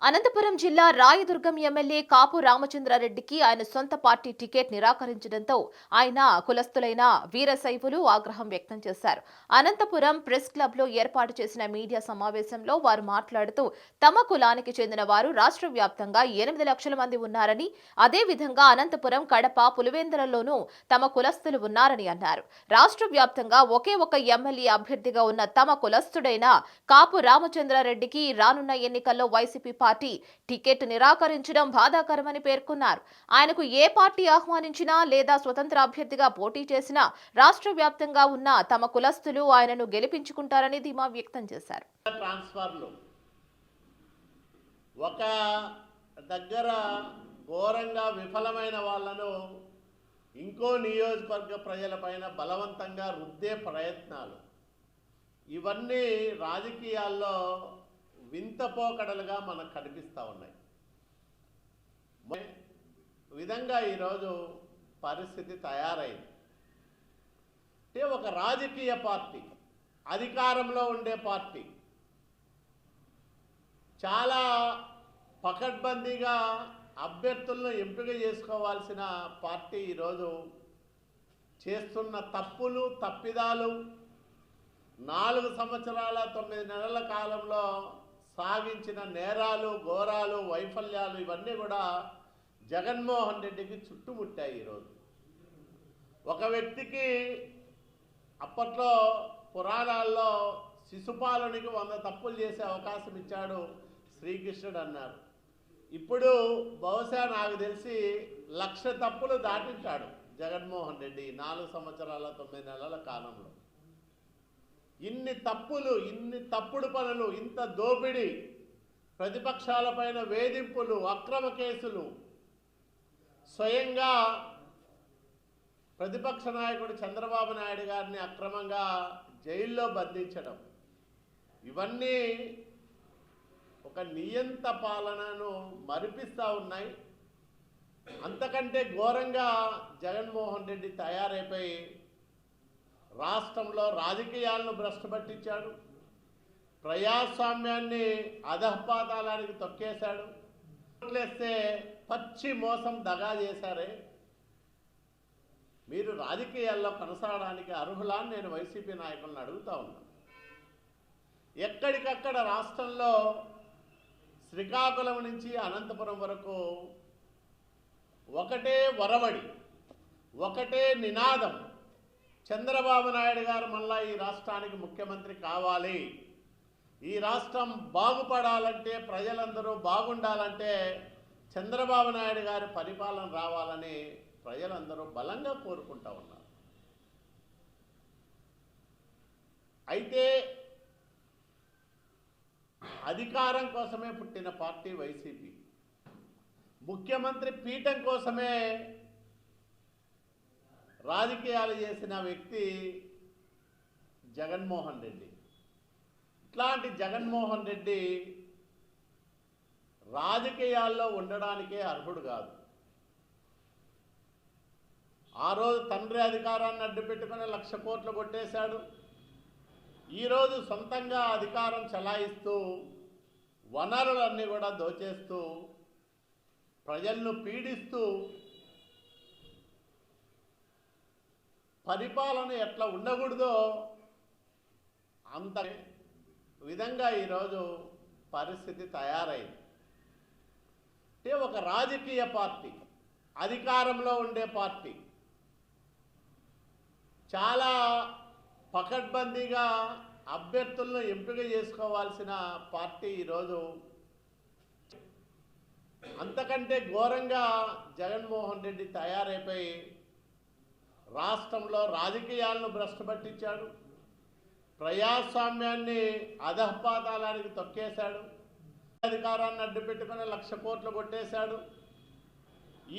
అనంతపురం జిల్లా రాయదుర్గం ఎమ్మెల్యే కాపు రామచంద్రారెడ్డికి ఆయన సొంత పార్టీ టికెట్ నిరాకరించడంతో ఆయన కులస్తులైన వీరశైవులు ఆగ్రహం వ్యక్తం చేశారు. అనంతపురం ప్రెస్ క్లబ్ లో ఏర్పాటు చేసిన మీడియా సమావేశంలో వారు మాట్లాడుతూ తమ కులానికి చెందిన వారు రాష్ట్ర వ్యాప్తంగా 8 లక్షల మంది ఉన్నారని, అదేవిధంగా అనంతపురం, కడప, పులివెందులలోనూ తమ కులస్తులు ఉన్నారని అన్నారు. రాష్ట్ర వ్యాప్తంగా ఒకే ఒక ఎమ్మెల్యే అభ్యర్థిగా ఉన్న తమ కులస్తుడైన కాపు రామచంద్రారెడ్డికి రానున్న ఎన్నికల్లో వైసీపీ పార్టీ టికెట్ నిరాకరించడం బాధాకరమని పేర్కొన్నారు. ఆయనకు ఏ పార్టీ ఆహ్వానించినా లేదా స్వతంత్ర అభ్యర్థిగా పోటీ చేసినా రాష్ట్ర వ్యాప్తంగా ఉన్న తమ కులస్తులు ఆయనను గెలిపించుకుంటారని ధీమా వ్యక్తం చేశారు. ట్రాన్స్ఫర్లు ఒక దగ్గర ఘోరంగా విఫలమైన వాళ్ళను ఇంకో నియోజకవర్గ ప్రజలపైన బలవంతంగా రుద్దే ప్రయత్నాలు, ఇవన్నీ రాజకీయాల్లో వింతపోకడలుగా మనకు కనిపిస్తూ ఉన్నాయి. విధంగా ఈరోజు పరిస్థితి తయారైంది. అంటే ఒక రాజకీయ పార్టీ, అధికారంలో ఉండే పార్టీ చాలా పకడ్బందీగా అభ్యర్థులను ఎంపిక చేసుకోవాల్సిన పార్టీ ఈరోజు చేస్తున్న తప్పులు, తప్పిదాలు, 4 సంవత్సరాల 9 నెలల కాలంలో సాగించిన నేరాలు, ఘోరాలు, వైఫల్యాలు, ఇవన్నీ కూడా జగన్మోహన్ రెడ్డికి చుట్టుముట్టాయి. ఈరోజు ఒక వ్యక్తికి అప్పట్లో పురాణాల్లో శిశుపాలునికి 100 తప్పులు చేసే అవకాశం ఇచ్చాడు శ్రీకృష్ణుడు అన్నారు. ఇప్పుడు బహుశా నాకు తెలిసి 1,00,000 తప్పులు దాటించాడు జగన్మోహన్ రెడ్డి 4 సంవత్సరాల 9 నెలల కాలంలో. ఇన్ని తప్పులు, ఇన్ని తప్పుడు పనులు, ఇంత దోపిడీ, ప్రతిపక్షాలపైన వేధింపులు, అక్రమ కేసులు, స్వయంగా ప్రతిపక్ష నాయకుడు చంద్రబాబు నాయుడు గారిని అక్రమంగా జైల్లో బంధించడం, ఇవన్నీ ఒక నియంత పాలనను మరిపిస్తూ ఉన్నాయి. అంతకంటే ఘోరంగా జగన్మోహన్ రెడ్డి తయారైపోయి రాష్ట్రంలో రాజకీయాలను భ్రష్టు పట్టించాడు, ప్రజాస్వామ్యాన్ని అధఃపాతాళానికి తొక్కేశాడు. ఓట్లేస్తే పచ్చి మోసం దగా చేశారే. మీరు రాజకీయాల్లో కొనసాగడానికి అర్హులా అని నేను వైసీపీ నాయకులను అడుగుతా ఉన్నాను. ఎక్కడికక్కడ రాష్ట్రంలో శ్రీకాకుళం నుంచి అనంతపురం వరకు ఒకటే వరవడి, ఒకటే నినాదం, చంద్రబాబు నాయుడు గారు మళ్ళా ఈ రాష్ట్రానికి ముఖ్యమంత్రి కావాలి, ఈ రాష్ట్రం బాగుపడాలంటే, ప్రజలందరూ బాగుండాలంటే చంద్రబాబు నాయుడు గారి పరిపాలన రావాలని ప్రజలందరూ బలంగా కోరుకుంటా ఉన్నారు. అయితే అధికారం కోసమే పుట్టిన పార్టీ వైసీపీ, ముఖ్యమంత్రి పీఠం కోసమే రాజకీయాలు చేసిన వ్యక్తి జగన్మోహన్ రెడ్డి. ఇట్లాంటి జగన్మోహన్ రెడ్డి రాజకీయాల్లో ఉండడానికే అర్హుడు కాదు. ఆ రోజు తండ్రి అధికారాన్ని అడ్డుపెట్టుకుని 1,00,000 కోట్లు కొట్టేశాడు. ఈరోజు సొంతంగా అధికారం చలాయిస్తూ వనరులన్నీ కూడా దోచేస్తూ ప్రజలను పీడిస్తూ పరిపాలన ఎట్లా ఉండకూడదో అంత విధంగా ఈరోజు పరిస్థితి తయారైంది. అంటే ఒక రాజకీయ పార్టీ, అధికారంలో ఉండే పార్టీ చాలా పకడ్బందీగా అభ్యర్థులను ఎంపిక చేసుకోవాల్సిన పార్టీ ఈరోజు అంతకంటే ఘోరంగా జగన్మోహన్ రెడ్డి తయారైపోయి రాష్ట్రంలో రాజకీయాలను భ్రష్టు పట్టించాడు, ప్రజాస్వామ్యాన్ని అధఃపాతాళానికి తొక్కేశాడు, అధికారాన్ని అడ్డుపెట్టుకుని 1,00,000 కోట్లు కొట్టేశాడు.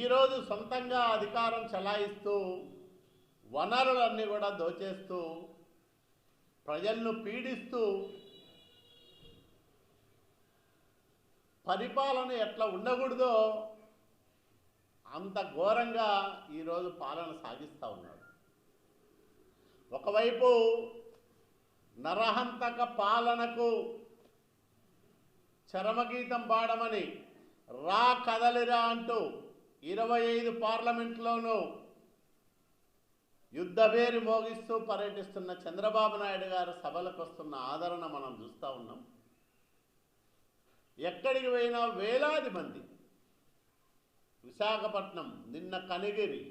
ఈరోజు సొంతంగా అధికారం చలాయిస్తూ వనరులన్నీ కూడా దోచేస్తూ ప్రజలను పీడిస్తూ పరిపాలన ఎట్లా ఉండకూడదో అంత ఘోరంగా ఈరోజు పాలన సాగిస్తూ ఉన్నాడు. ఒకవైపు నరహంతక పాలనకు చరమగీతం పాడమని రా కదలిరా అంటూ 25 పార్లమెంట్లోనూ యుద్ధభేరి మోగిస్తూ పర్యటిస్తున్న చంద్రబాబు నాయుడు గారు సభలకు వస్తున్న ఆదరణ మనం చూస్తూ ఉన్నాం. ఎక్కడికి పోయినా వేలాది మంది, విశాఖపట్నం, నిన్న కనిగిరి,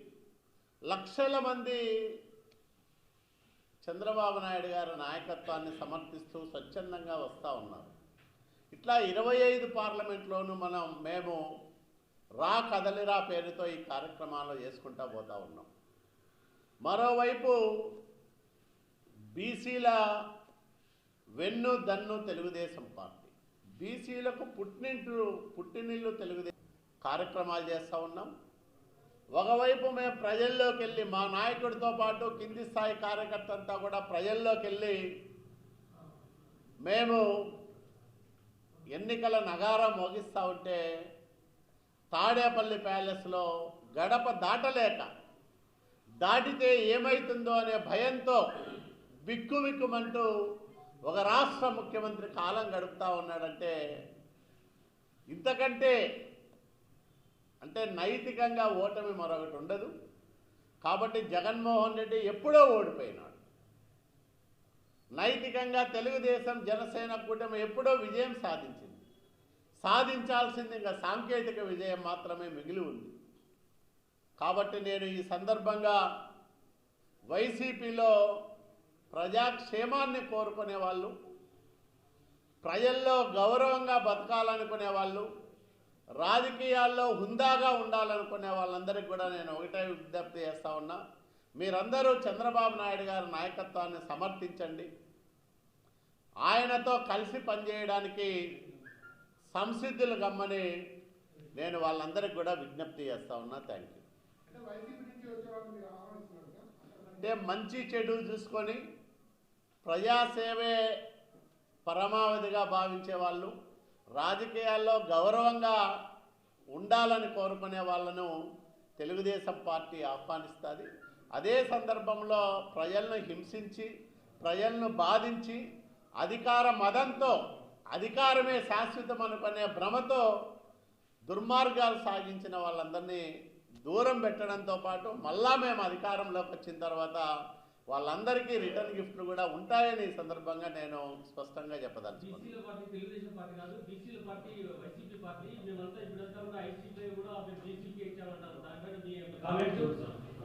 లక్షల మంది చంద్రబాబు నాయుడు గారి నాయకత్వాన్ని సమర్థిస్తూ స్వచ్ఛందంగా వస్తూ ఉన్నారు. ఇట్లా 25 పార్లమెంట్లోనూ మేము రా కదలిరా పేరుతో ఈ కార్యక్రమాలు చేసుకుంటూ పోతూ ఉన్నాం. మరోవైపు బీసీల వెన్ను దన్ను తెలుగుదేశం పార్టీ, బీసీలకు పుట్టినిల్లు తెలుగుదేశం కార్యక్రమాలు చేస్తూ ఉన్నాం. ఒకవైపు మేము ప్రజల్లోకి వెళ్ళి మా నాయకుడితో పాటు కింది స్థాయి కార్యకర్త అంతా కూడా ప్రజల్లోకి వెళ్ళి మేము ఎన్నికల నగారం మోగిస్తూ ఉంటే తాడేపల్లి ప్యాలెస్లో గడప దాటితే ఏమవుతుందో అనే భయంతో బిక్కుబిక్కుమంటూ ఒక రాష్ట్ర ముఖ్యమంత్రి కాలం గడుపుతూ ఉన్నాడంటే ఇంతకంటే నైతికంగా ఓటమి మరొకటి ఉండదు. కాబట్టి జగన్మోహన్ రెడ్డి ఎప్పుడో ఓడిపోయినాడు. నైతికంగా తెలుగుదేశం జనసేన కూటమి ఎప్పుడో విజయం సాధించాల్సింది ఇంకా సాంకేతిక విజయం మాత్రమే మిగిలి ఉంది. కాబట్టి నేను ఈ సందర్భంగా వైసీపీలో ప్రజాక్షేమాన్ని కోరుకునే వాళ్ళు, ప్రజల్లో గౌరవంగా బతకాలనుకునే వాళ్ళు, రాజకీయాల్లో హుందాగా ఉండాలనుకునే వాళ్ళందరికీ కూడా నేను ఒకటే విజ్ఞప్తి చేస్తూ ఉన్నా, మీరందరూ చంద్రబాబు నాయుడు గారి నాయకత్వాన్ని సమర్థించండి. ఆయనతో కలిసి పనిచేయడానికి సంసిద్ధులు గమ్మని నేను వాళ్ళందరికీ కూడా విజ్ఞప్తి చేస్తూ ఉన్నా. Thank you. అంటే మంచి చెడు చూసుకొని ప్రజాసేవే పరమావధిగా భావించే వాళ్ళు, రాజకీయాల్లో గౌరవంగా ఉండాలని కోరుకునే వాళ్ళను తెలుగుదేశం పార్టీ ఆహ్వానిస్తుంది. అదే సందర్భంలో ప్రజలను హింసించి, ప్రజలను బాధించి, అధికార మదంతో అధికారమే శాశ్వతం అనుకునే భ్రమతో దుర్మార్గాలు సాగించిన వాళ్ళందరినీ దూరం పెట్టడంతో పాటు మళ్ళా మేము అధికారంలోకి వచ్చిన తర్వాత వాళ్ళందరికీ రిటర్న్ గిఫ్ట్లు కూడా ఉంటాయని ఈ సందర్భంగా నేను స్పష్టంగా చెప్పదలుచుకున్నాను.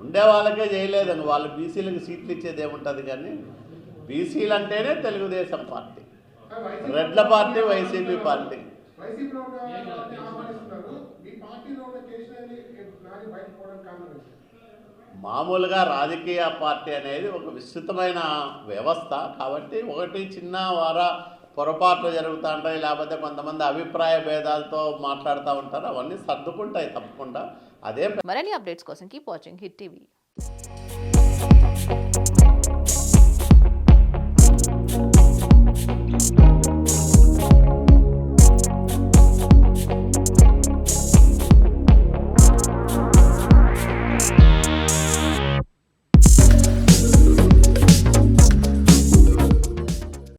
ఉండే వాళ్ళకే చేయలేదండి, వాళ్ళు బీసీలకు సీట్లు ఇచ్చేది ఏముంటుంది. కానీ బీసీలు అంటేనే తెలుగుదేశం పార్టీ, రెడ్ల పార్టీ, వైసీపీ పార్టీ. మామూలుగా రాజకీయ పార్టీ అనేది ఒక విస్తృతమైన వ్యవస్థ. కాబట్టి ఒకటి చిన్న పొరపాట్లు జరుగుతూ ఉంటాయి, లేకపోతే కొంతమంది అభిప్రాయ భేదాలతో మాట్లాడుతూ ఉంటారు. అవన్నీ సర్దుకుంటాయి తప్పకుండా. అదే మరిన్ని అప్డేట్స్ కోసం కీప్ వాచింగ్ హిట్ టీవీ.